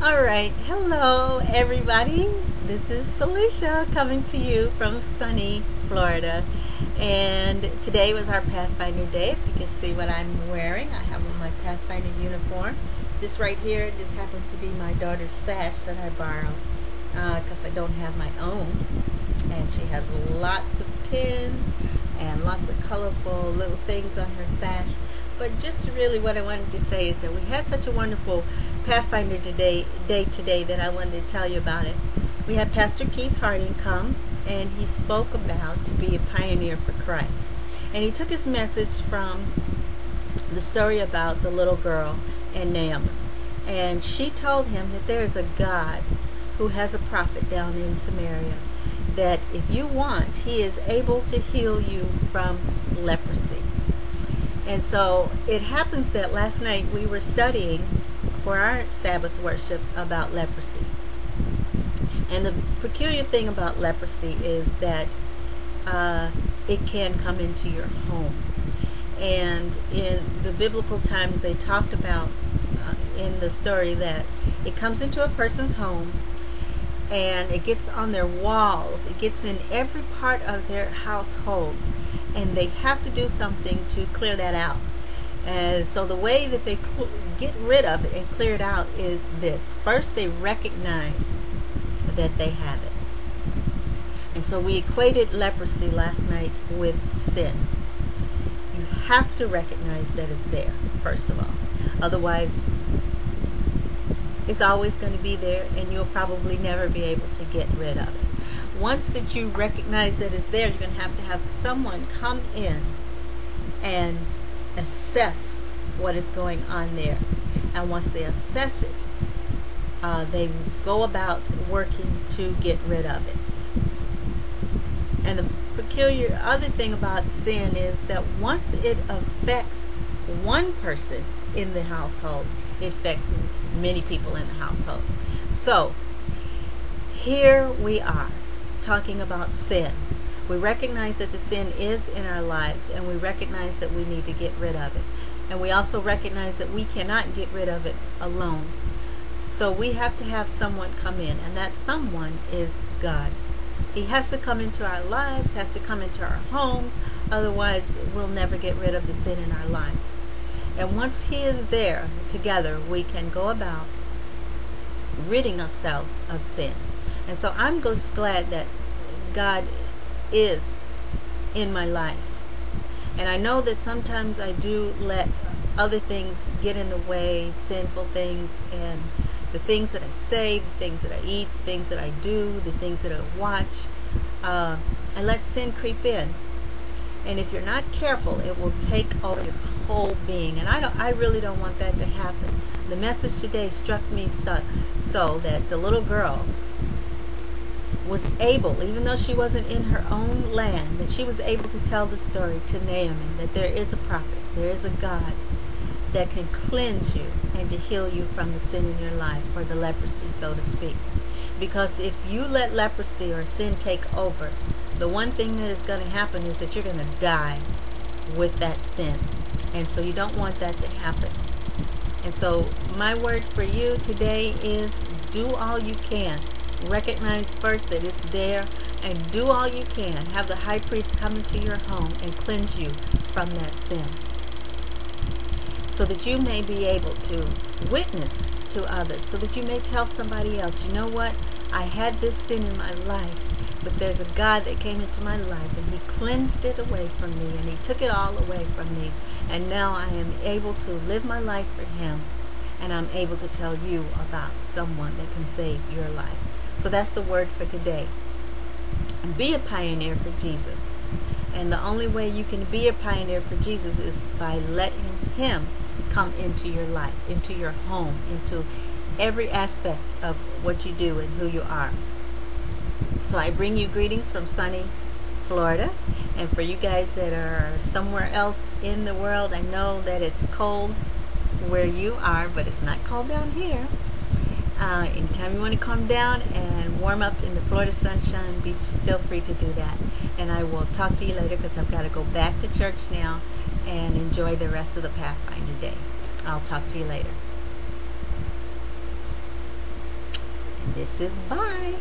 All right, hello everybody. This is Felicia coming to you from sunny Florida. And today was our Pathfinder Day. If you can see what I'm wearing, I have on my Pathfinder uniform. This right here, this happens to be my daughter's sash that I borrowed because I don't have my own. And she has lots of pins and lots of colorful little things on her sash. But just really what I wanted to say is that we had such a wonderful Pathfinder day today that I wanted to tell you about it. We had Pastor Keith Harding come, and he spoke about to be a pioneer for Christ. And he took his message from the story about the little girl and Naaman. And she told him that there is a God who has a prophet down in Samaria, that if you want, he is able to heal you from leprosy. And so it happens that last night we were studying for our Sabbath worship about leprosy. And the peculiar thing about leprosy is that it can come into your home. And in the biblical times, they talked about in the story that it comes into a person's home and it gets on their walls. It gets in every part of their household. And they have to do something to clear that out. And so the way that they get rid of it and clear it out is this. First, they recognize that they have it. And so we equated leprosy last night with sin. You have to recognize that it's there, first of all. Otherwise, it's always going to be there, and you'll probably never be able to get rid of it. Once that you recognize that it's there, you're going to have someone come in and assess what is going on there. And once they assess it, they go about working to get rid of it. And the peculiar other thing about sin is that once it affects one person in the household, it affects many people in the household. So here we are talking about sin. We recognize that the sin is in our lives, and we recognize that we need to get rid of it. And we also recognize that we cannot get rid of it alone. So we have to have someone come in, and that someone is God. He has to come into our lives, has to come into our homes, otherwise we'll never get rid of the sin in our lives. And once he is there, together we can go about ridding ourselves of sin. And so I'm just glad that God is in my life. And I know that sometimes I do let other things get in the way, sinful things, and the things that I say, the things that I eat, the things that I do, the things that I watch. I let sin creep in. And if you're not careful, it will take over your whole being. And I really don't want that to happen. The message today struck me so that the little girl was able, even though she wasn't in her own land, that she was able to tell the story to Naaman, that there is a prophet, there is a God that can cleanse you and to heal you from the sin in your life, or the leprosy, so to speak. Because if you let leprosy or sin take over, the one thing that is going to happen is that you're going to die with that sin. And so you don't want that to happen. And so my word for you today is do all you can. Recognize first that it's there, and do all you can. Have the high priest come into your home and cleanse you from that sin, so that you may be able to witness to others, so that you may tell somebody else, you know what, I had this sin in my life, but there's a God that came into my life and he cleansed it away from me, and he took it all away from me, and now I am able to live my life for him, and I'm able to tell you about someone that can save your life. So that's the word for today. Be a pioneer for Jesus. And the only way you can be a pioneer for Jesus is by letting him come into your life, into your home, into every aspect of what you do and who you are. So I bring you greetings from sunny Florida. And for you guys that are somewhere else in the world, I know that it's cold where you are, but it's not cold down here. Anytime you want to come down and warm up in the Florida sunshine, feel free to do that. And I will talk to you later because I've got to go back to church now and enjoy the rest of the Pathfinder day. I'll talk to you later. This is bye.